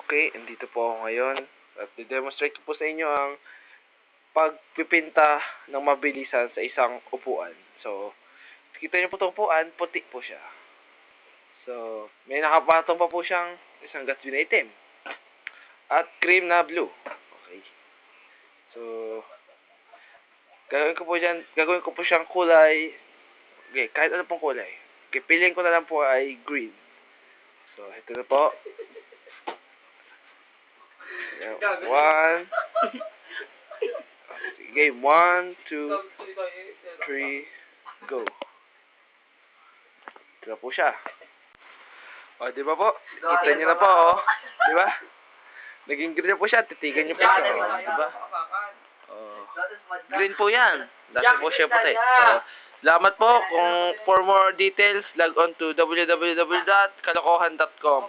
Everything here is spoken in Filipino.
Okay, andito po ako ngayon at i-demonstrate ko po sa inyo ang pagpipinta ng mabilisan sa isang upuan. So, kita niyo po itong upuan, puti po siya. So, may nakapatong pa po siyang isang gatsby na itim at cream na blue. Okay. So, gagawin ko po siyang kulay. Okay, kahit ano pong kulay. Okay, piliin ko na lang po ay green. So, ito na po. One. Sige, 1, 2, 3, go. Ito na po siya. O, di ba po? Kita niyo na po, o. Di ba? Naging green na po siya. Titigan niyo po siya, o. Di ba? Green po yan. Dati po siya puti. So, salamat po. Kung for more details, log on to www.kalokohan.com.